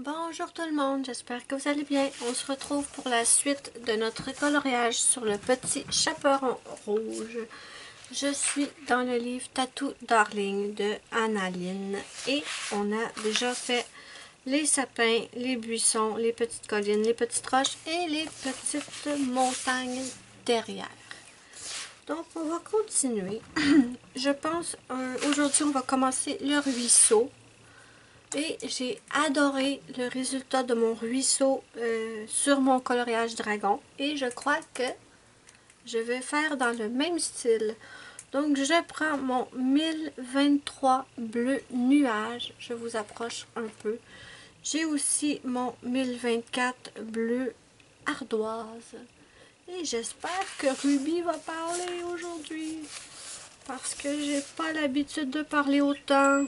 Bonjour tout le monde, j'espère que vous allez bien. On se retrouve pour la suite de notre coloriage sur le petit chaperon rouge. Je suis dans le livre Tattoo Darling de Annaline et on a déjà fait les sapins, les buissons, les petites collines, les petites roches et les petites montagnes derrière. Donc on va continuer. Je pense aujourd'hui on va commencer le ruisseau. Et j'ai adoré le résultat de mon ruisseau sur mon coloriage dragon. Et je crois que je vais faire dans le même style. Donc je prends mon 1023 bleu nuage. Je vous approche un peu. J'ai aussi mon 1024 bleu ardoise. Et j'espère que Ruby va parler aujourd'hui. Parce que j'ai pas l'habitude de parler autant.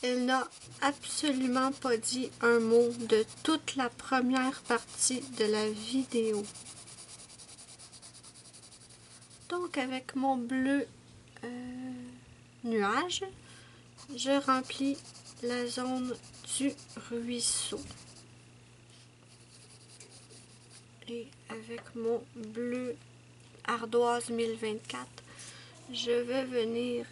Elle n'a absolument pas dit un mot de toute la première partie de la vidéo. Donc avec mon bleu nuage, je remplis la zone du ruisseau. Et avec mon bleu ardoise 1024, je vais venir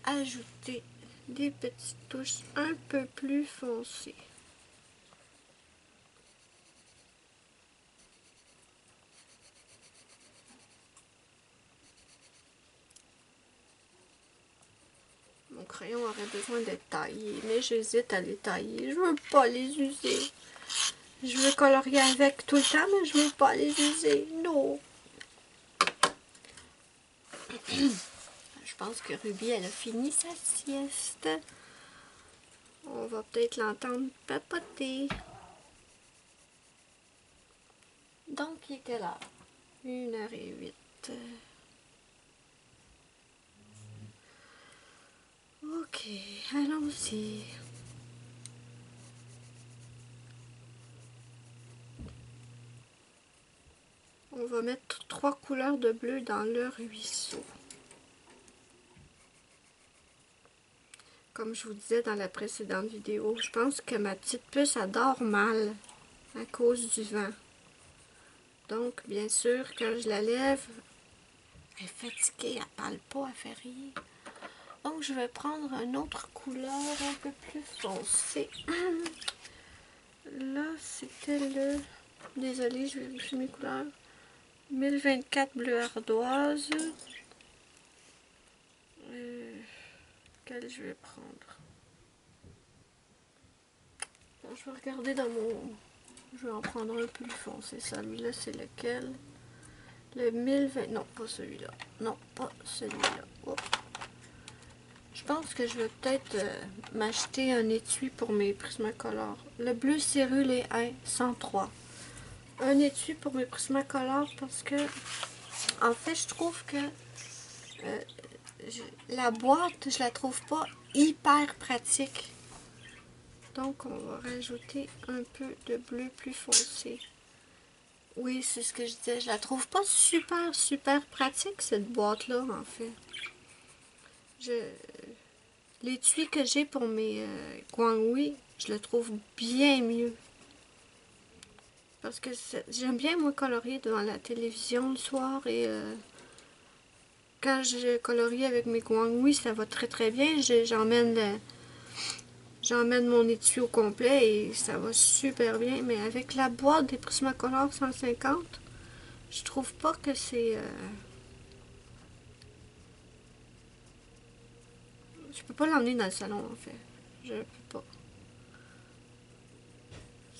ajouter des petites touches un peu plus foncées. Mon crayon aurait besoin d'être taillé, mais j'hésite à les tailler. Je veux pas les user. Je veux colorier avec tout le temps, mais je veux pas les user. Non. Je pense que Ruby, elle a fini sa sieste. On va peut-être l'entendre papoter. Donc, il est quelle heure? 1h08. Ok, allons-y. On va mettre 3 couleurs de bleu dans le ruisseau. Comme je vous disais dans la précédente vidéo, je pense que ma petite puce adore mal à cause du vent. Donc, bien sûr, quand je la lève, elle est fatiguée, elle parle pas, elle fait rien. Donc, je vais prendre une autre couleur un peu plus foncée. Là, c'était le... Désolée, je vérifie mes couleurs. 1024 bleu ardoise. Quelle je vais prendre? Bon, je vais regarder dans mon... Je vais en prendre un plus foncé. Celui-là, c'est lequel? Le 1020... Non, pas celui-là. Non, pas celui-là. Oh. Je pense que je vais peut-être m'acheter un étui pour mes Prismacolor. Le bleu cérulé 103. Un étui pour mes Prismacolor parce que, en fait, je trouve que la boîte, je la trouve pas hyper pratique. Donc, on va rajouter un peu de bleu plus foncé. Oui, c'est ce que je disais. Je la trouve pas super pratique, cette boîte-là, en fait. L'étui que j'ai pour mes guangui, je le trouve bien mieux. Parce que j'aime bien, moi, colorier devant la télévision le soir. Et quand je colorie avec mes guangui, ça va très bien. J'emmène mon étui au complet et ça va super bien. Mais avec la boîte des Prismacolor 150, je trouve pas que c'est... Je peux pas l'emmener dans le salon, en fait. Je peux pas.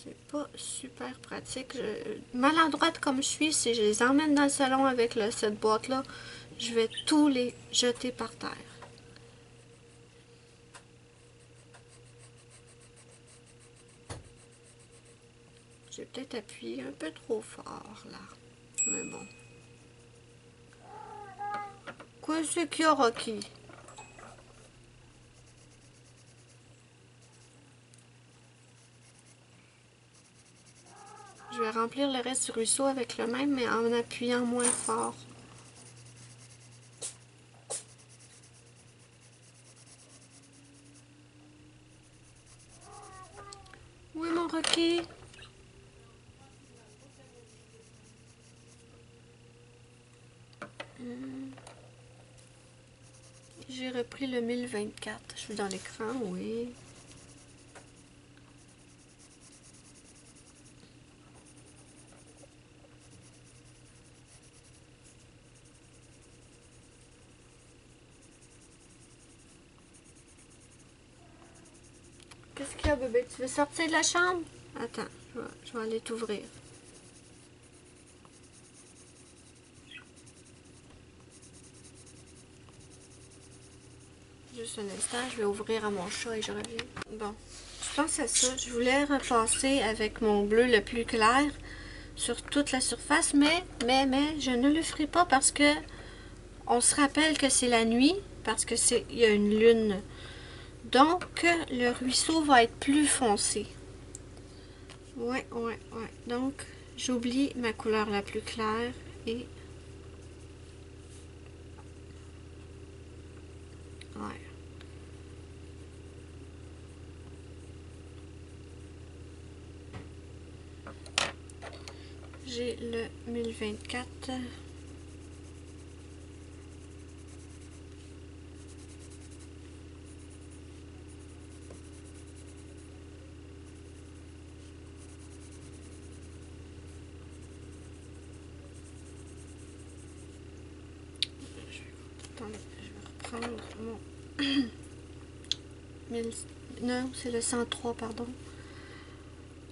C'est pas super pratique. Maladroite comme je suis, si je les emmène dans le salon avec cette boîte-là, je vais tous les jeter par terre. J'ai peut-être appuyé un peu trop fort, là. Mais bon. Qu'est-ce qu'il y a, Rocky? Je vais remplir le reste du ruisseau avec le même, mais en appuyant moins fort. Rocky. J'ai repris le 1024. Je suis dans l'écran, oui. Qu'est-ce qu'il y a, bébé? Tu veux sortir de la chambre? Attends, je vais aller t'ouvrir. Juste un instant, je vais ouvrir à mon chat et je reviens. Bon, je pense à ça. Je voulais repasser avec mon bleu le plus clair sur toute la surface, mais je ne le ferai pas parce que on se rappelle que c'est la nuit, parce que il y a une lune. Donc, le ruisseau va être plus foncé. Ouais. Donc, j'oublie ma couleur la plus claire et... Ouais. J'ai le 1024. Attendez, je vais reprendre mon... Non, c'est le 103, pardon.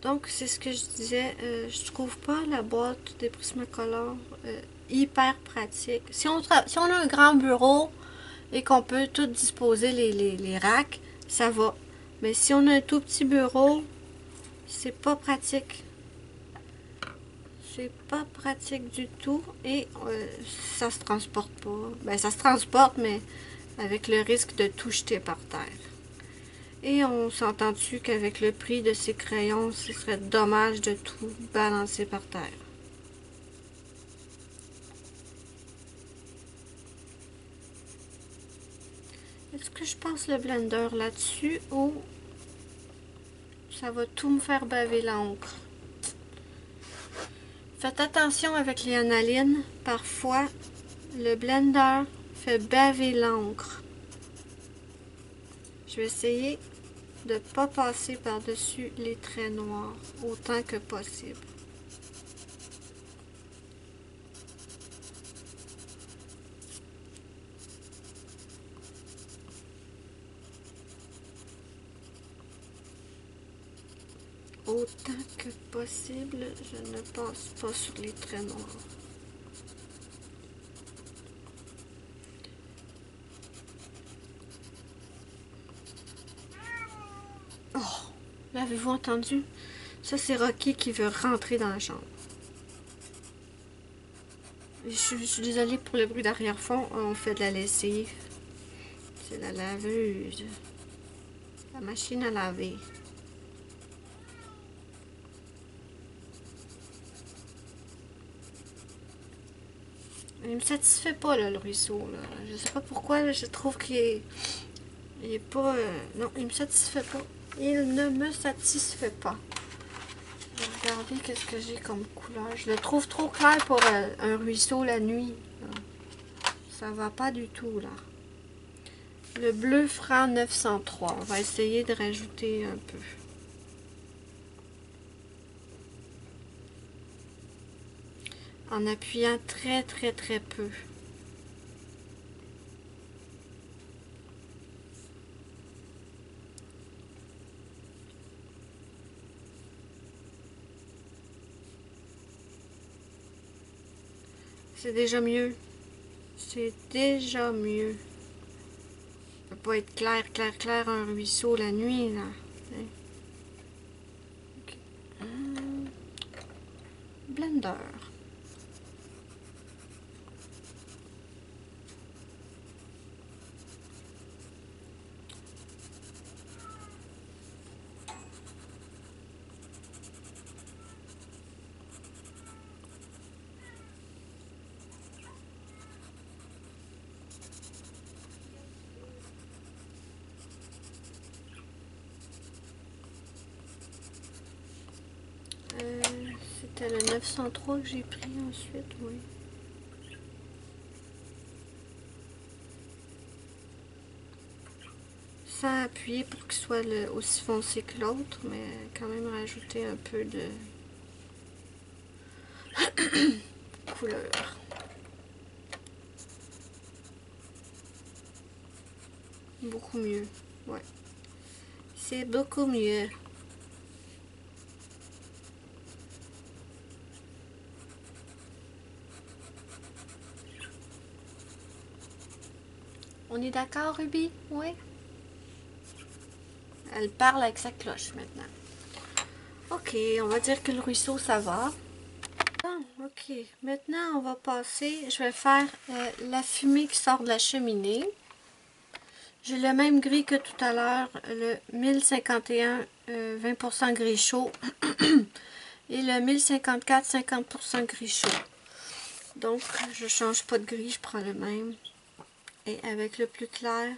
Donc, c'est ce que je disais. Je trouve pas la boîte des Prismacolor hyper pratique. Si on a un grand bureau et qu'on peut tout disposer les racks, ça va. Mais si on a un tout petit bureau, c'est pas pratique. C'est pas pratique du tout et ça se transporte pas. Ben, ça se transporte, mais avec le risque de tout jeter par terre. Et on s'entend-tu qu'avec le prix de ces crayons, ce serait dommage de tout balancer par terre. Est-ce que je passe le blender là-dessus ou ça va tout me faire baver l'encre? Faites attention avec les analines. Parfois, le blender fait baver l'encre. Je vais essayer de ne pas passer par-dessus les traits noirs autant que possible. Autant que possible, je ne passe pas sur les traits noirs. Oh, l'avez-vous entendu? Ça, c'est Rocky qui veut rentrer dans la chambre. Je suis désolée pour le bruit d'arrière-fond. On fait de la lessive. C'est la laveuse. La machine à laver. Il me satisfait pas, là, le ruisseau. Là. Je sais pas pourquoi. Je trouve qu'il est pas... non, il me satisfait pas. Il ne me satisfait pas. Je vais regarder qu'est-ce que j'ai comme couleur. Je le trouve trop clair pour un ruisseau la nuit. Là. Ça va pas du tout, là. Le bleu franc 903. On va essayer de rajouter un peu. En appuyant très peu. C'est déjà mieux. C'est déjà mieux. Ça peut pas être clair un ruisseau la nuit, là. Okay. Blender. C'était le 903 que j'ai pris ensuite, oui. Sans appuyer pour qu'il soit aussi foncé que l'autre, mais quand même rajouter un peu de couleur. Beaucoup mieux, ouais. C'est beaucoup mieux. On est d'accord, Ruby? Oui? Elle parle avec sa cloche maintenant. Ok, on va dire que le ruisseau, ça va. Bon, ok. Maintenant, on va passer... Je vais faire la fumée qui sort de la cheminée. J'ai le même gris que tout à l'heure, le 1051 20% gris chaud et le 1054 50% gris chaud. Donc, je change pas de gris, je prends le même. Et avec le plus clair,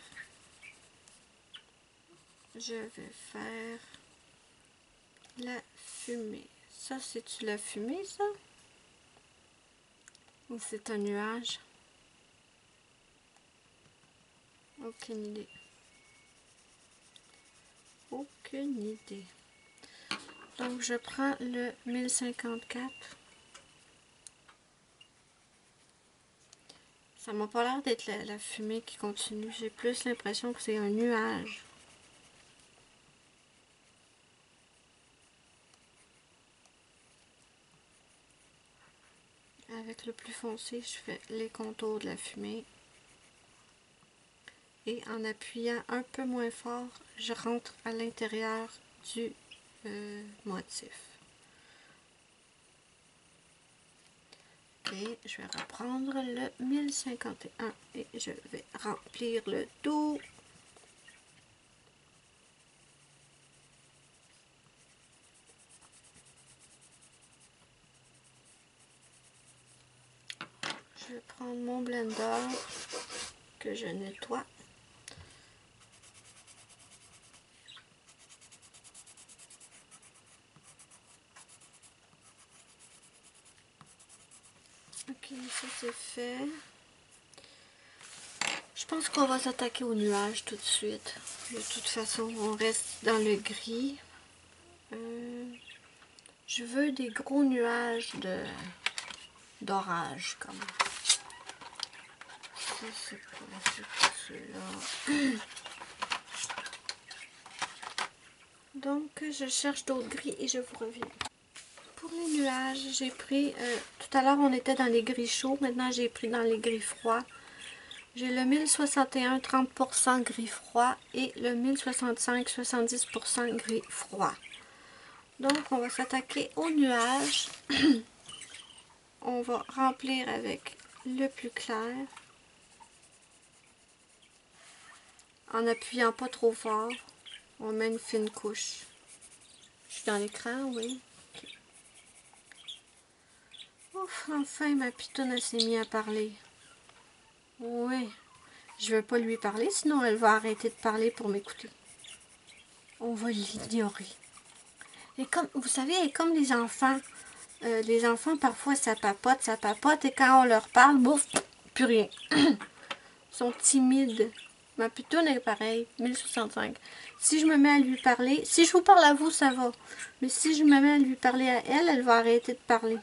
je vais faire la fumée. Ça, c'est-tu la fumée, ça? Ou c'est un nuage? Aucune idée. Aucune idée. Donc, je prends le 1054. Ça m'a pas l'air d'être la fumée qui continue. J'ai plus l'impression que c'est un nuage. Avec le plus foncé, je fais les contours de la fumée. Et en appuyant un peu moins fort, je rentre à l'intérieur du motif. Et je vais reprendre le 1051 et je vais remplir le tout. Je vais prendre mon blender que je nettoie. Ok, ça c'est fait. Je pense qu'on va s'attaquer au nuage tout de suite. De toute façon, on reste dans le gris. Je veux des gros nuages d'orage comme ça. C'est pas ceux-là. Donc, je cherche d'autres gris et je vous reviens. Pour les nuages, j'ai pris... tout à l'heure, on était dans les gris chauds. Maintenant, j'ai pris dans les gris froids. J'ai le 1061 30% gris froid et le 1065 70% gris froid. Donc, on va s'attaquer aux nuages. On va remplir avec le plus clair. En appuyant pas trop fort. On met une fine couche. Je suis dans l'écran, oui. Okay. Ouf, enfin, ma pitoune, elle s'est mise à parler. Oui. Je ne vais pas lui parler, sinon elle va arrêter de parler pour m'écouter. On va l'ignorer. Et comme, vous savez, comme les enfants, parfois, ça papote, et quand on leur parle, bouf, plus rien. Ils sont timides. Ma pitoune est pareil, 1065. Si je me mets à lui parler, si je vous parle à vous, ça va. Mais si je me mets à lui parler à elle, elle va arrêter de parler.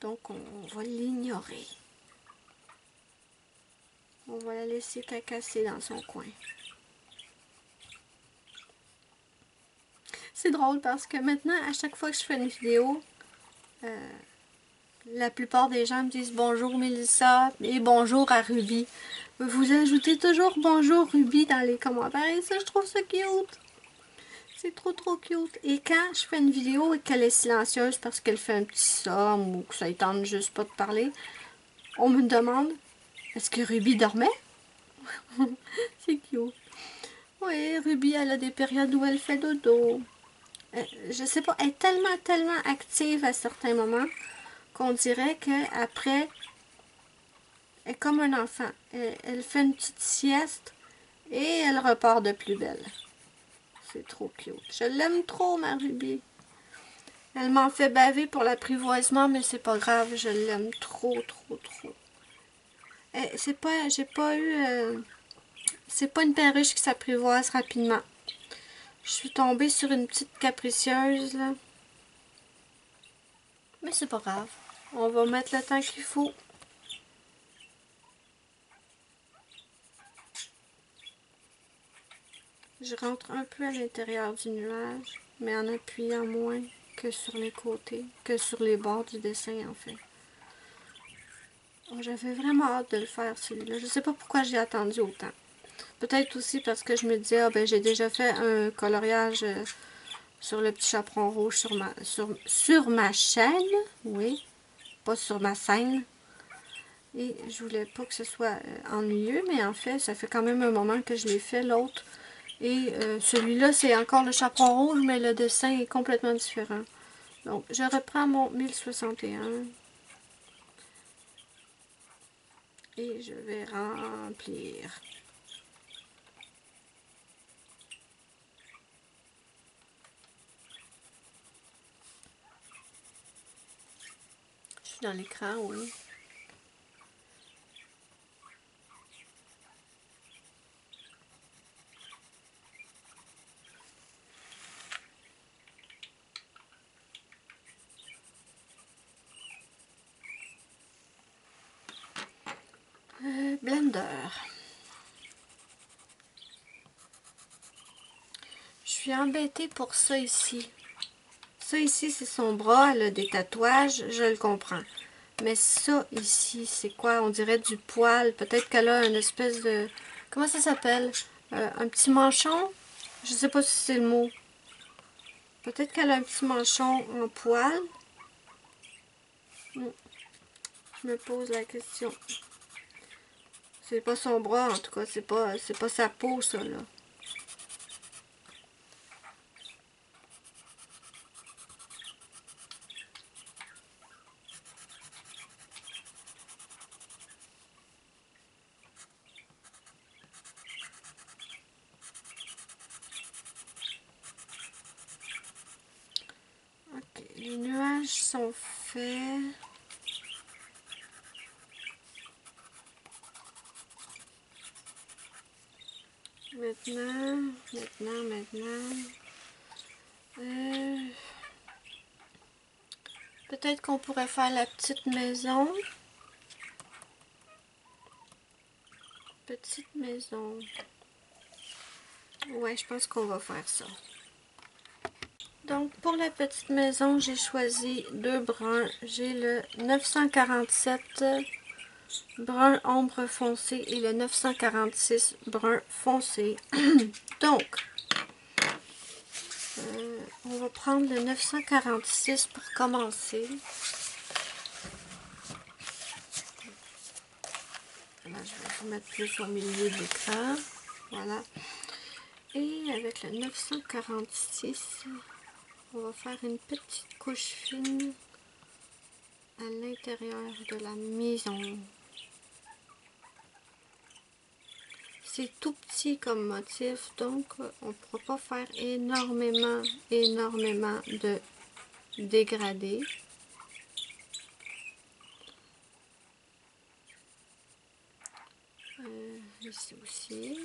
Donc, on va l'ignorer. On va la laisser cacasser dans son coin. C'est drôle parce que maintenant, à chaque fois que je fais une vidéo, la plupart des gens me disent bonjour Mélissa et bonjour à Ruby. Vous ajoutez toujours bonjour Ruby dans les commentaires et ça, je trouve ça cute. C'est trop cute. Et quand je fais une vidéo et qu'elle est silencieuse parce qu'elle fait un petit somme ou que ça ne tente juste pas de parler, on me demande est-ce que Ruby dormait? C'est cute. Oui, Ruby, elle a des périodes où elle fait dodo. Je sais pas, elle est tellement active à certains moments qu'on dirait qu'après, elle est comme un enfant. Elle fait une petite sieste et elle repart de plus belle. C'est trop cute. Je l'aime trop, ma Ruby. Elle m'en fait baver pour l'apprivoisement, mais c'est pas grave, je l'aime trop. J'ai pas eu... c'est pas une perruche qui s'apprivoise rapidement. Je suis tombée sur une petite capricieuse, là. Mais c'est pas grave. On va mettre le temps qu'il faut. Je rentre un peu à l'intérieur du nuage, mais en appuyant moins que sur les côtés, que sur les bords du dessin, en fait. Oh, j'avais vraiment hâte de le faire, celui-là. Je sais pas pourquoi j'ai attendu autant. Peut-être aussi parce que je me disais, ah ben j'ai déjà fait un coloriage sur le petit chaperon rouge sur ma chaîne. Oui, pas sur ma scène. Et je voulais pas que ce soit ennuyeux, mais en fait, ça fait quand même un moment que je l'ai fait, l'autre. Et celui-là, c'est encore le chaperon rouge, mais le dessin est complètement différent. Donc, je reprends mon 1061 et je vais remplir. Je suis dans l'écran, oui. Blender. Je suis embêtée pour ça ici. Ça ici, c'est son bras, elle a des tatouages, je le comprends. Mais ça ici, c'est quoi? On dirait du poil. Peut-être qu'elle a une espèce de... Comment ça s'appelle? Un petit manchon? Je sais pas si c'est le mot. Peut-être qu'elle a un petit manchon en poil. Je me pose la question. C'est pas son bras, en tout cas. C'est pas sa peau, ça, là. Ok, les nuages sont faits. Maintenant. Peut-être qu'on pourrait faire la petite maison. Petite maison. Ouais, je pense qu'on va faire ça. Donc, pour la petite maison, j'ai choisi deux bruns. J'ai le 947 brun ombre foncé et le 946 brun foncé. Donc, on va prendre le 946 pour commencer. Là, je vais vous mettre plus au milieu de l'écran. Voilà. Et avec le 946, on va faire une petite couche fine à l'intérieur de la maison. C'est tout petit comme motif, donc on ne pourra pas faire énormément de dégradés. Ici aussi.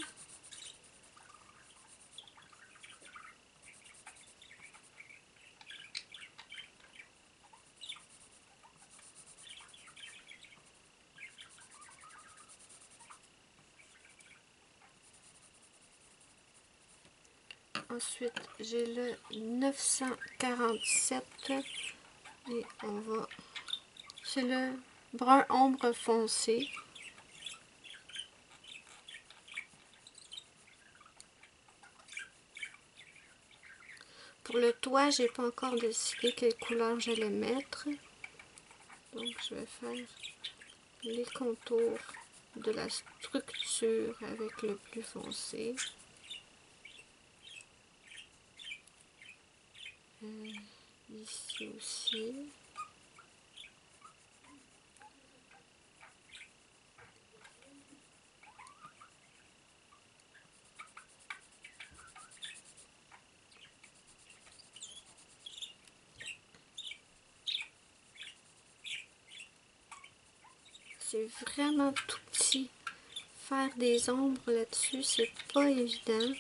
Ensuite, j'ai le 947 et on va... C'est le brun ombre foncé. Pour le toit, j'ai pas encore décidé quelle couleur j'allais mettre. Donc, je vais faire les contours de la structure avec le plus foncé. Ici aussi. c'est vraiment tout petit. Faire des ombres là-dessus, c'est pas évident.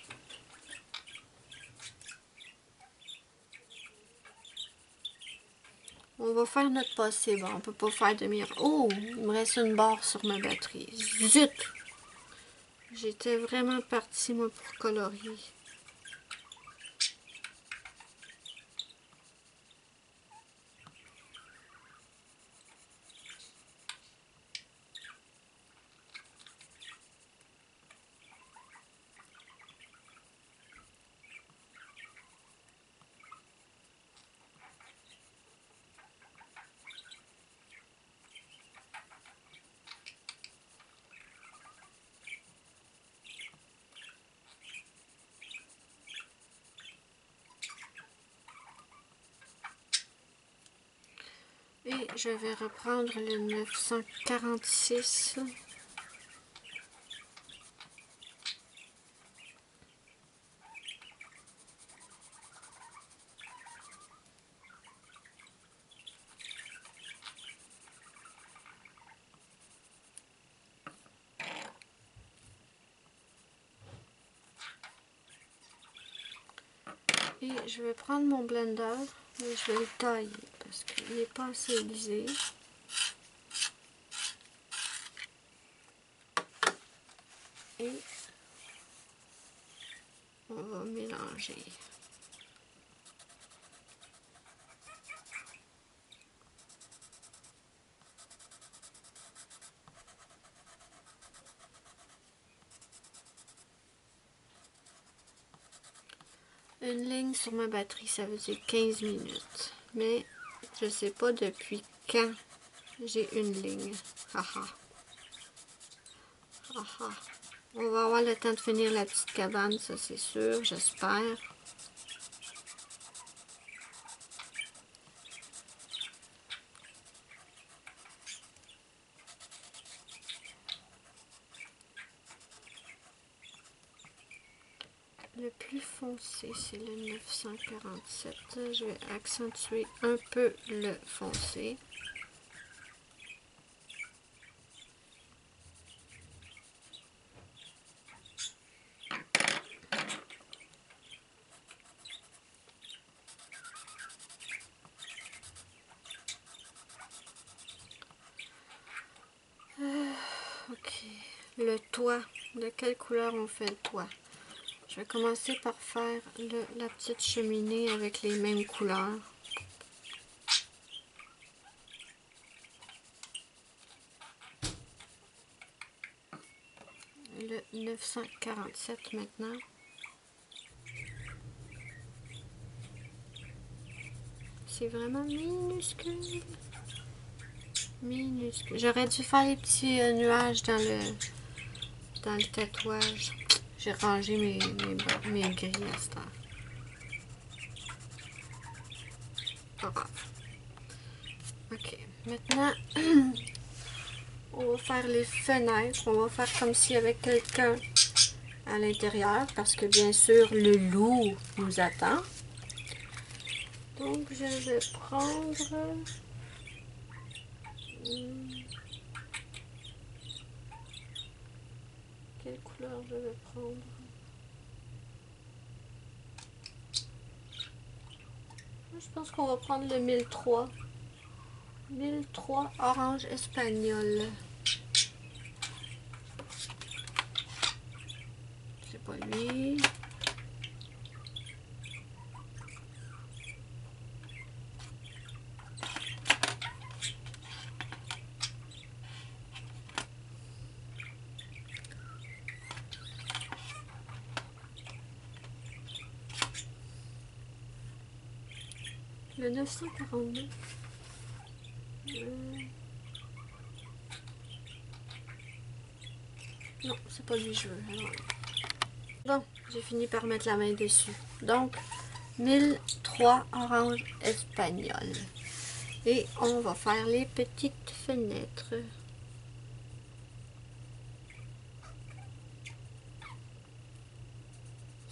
On va faire notre possible. On peut pas faire de miracle. Oh, il me reste une barre sur ma batterie. Zut! J'étais vraiment partie, moi, pour colorier. Et je vais reprendre le 946. Et je vais prendre mon blender, mais je vais le tailler parce qu'il n'est pas assez aiguisé. Et on va mélanger. Une ligne sur ma batterie, ça veut dire 15 minutes. Mais je sais pas depuis quand j'ai une ligne. Haha. Haha. On va avoir le temps de finir la petite cabane, ça c'est sûr, j'espère. Le plus foncé, c'est le 947. Je vais accentuer un peu le foncé. Ok. Le toit. De quelle couleur on fait le toit? Je vais commencer par faire la petite cheminée avec les mêmes couleurs. Le 947 maintenant. C'est vraiment minuscule. Minuscule. J'aurais dû faire les petits nuages dans le tatouage. J'ai rangé mes grilles à cette heure. Pas grave. Ok, maintenant, on va faire les fenêtres. On va faire comme s'il y avait quelqu'un à l'intérieur parce que bien sûr, le loup nous attend. Donc, je vais prendre... quelle couleur je vais prendre? Je pense qu'on va prendre le 1003. 1003 orange espagnol. C'est pas lui. Le 949. Non, c'est pas lui je veux. Alors... Bon, j'ai fini par mettre la main dessus. Donc, 1003 orange espagnol. Et on va faire les petites fenêtres.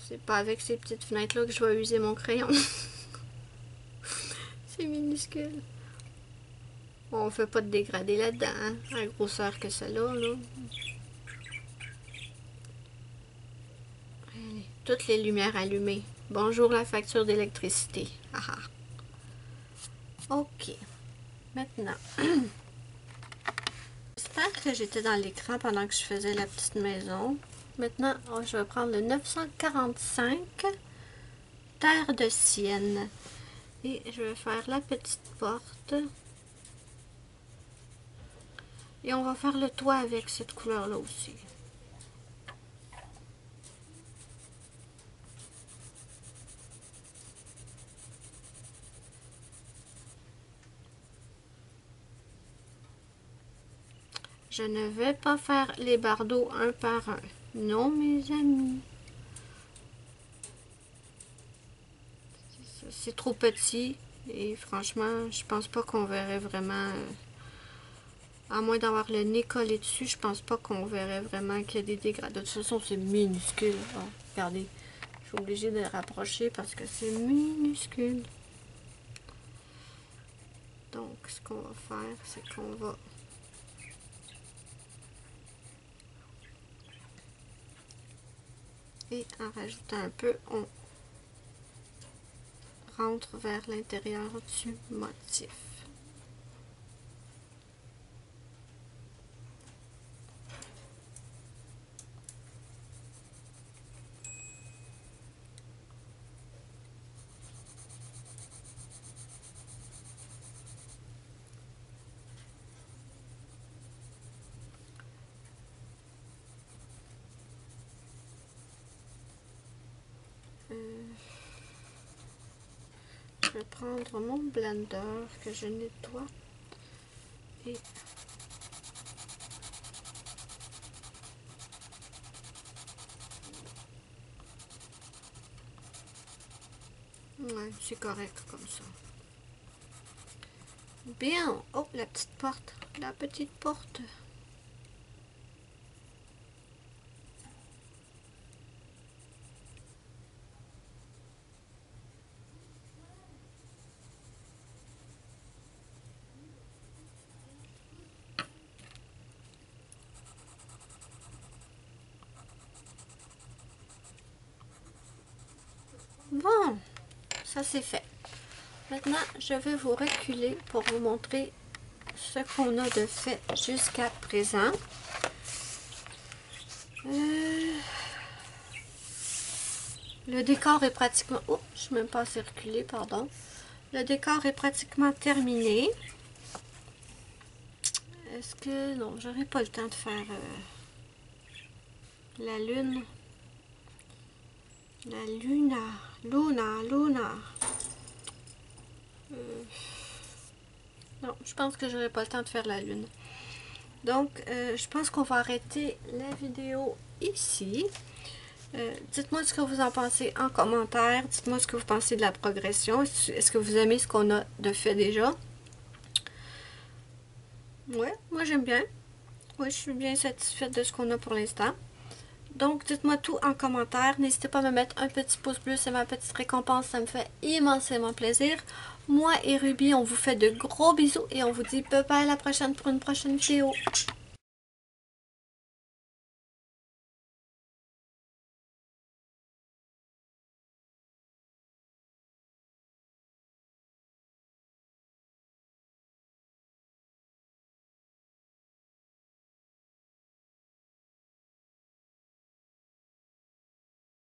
C'est pas avec ces petites fenêtres-là que je vais user mon crayon. C'est minuscule. On fait pas de dégradé là-dedans, hein, à la grosseur que celle-là, là. Allez, toutes les lumières allumées. Bonjour la facture d'électricité. Ah ah. Ok. Maintenant, j'espère que j'étais dans l'écran pendant que je faisais la petite maison. Maintenant, je vais prendre le 945 Terre de Sienne. Et je vais faire la petite porte. Et on va faire le toit avec cette couleur-là aussi. Je ne vais pas faire les bardeaux un par un. Non, mes amis. C'est trop petit. Et franchement, je pense pas qu'on verrait vraiment... à moins d'avoir le nez collé dessus, je pense pas qu'on verrait vraiment qu'il y a des dégradés. De toute façon, c'est minuscule. Oh, regardez, je suis obligée de rapprocher parce que c'est minuscule. Donc, ce qu'on va faire, c'est qu'on va... Et en rajoutant un peu, on rentre vers l'intérieur du motif. Je vais prendre mon blender que je nettoie et ouais, c'est correct comme ça. Bien. Oh, la petite porte. La petite porte. Bon, ça c'est fait. Maintenant, je vais vous reculer pour vous montrer ce qu'on a de fait jusqu'à présent. Le décor est pratiquement... Oh, je suis même pas assez reculée, pardon. Le décor est pratiquement terminé. Est-ce que... Non, j'aurais pas le temps de faire la lune. La luna. Luna. Non, je pense que j'aurai pas le temps de faire la lune. Donc, je pense qu'on va arrêter la vidéo ici. Dites-moi ce que vous en pensez en commentaire. Dites-moi ce que vous pensez de la progression. Est-ce que vous aimez ce qu'on a de fait déjà? Ouais, moi j'aime bien. Oui, je suis bien satisfaite de ce qu'on a pour l'instant. Donc, dites-moi tout en commentaire. N'hésitez pas à me mettre un petit pouce bleu, c'est ma petite récompense. Ça me fait immensément plaisir. Moi et Ruby, on vous fait de gros bisous et on vous dit bye bye à la prochaine pour une prochaine vidéo.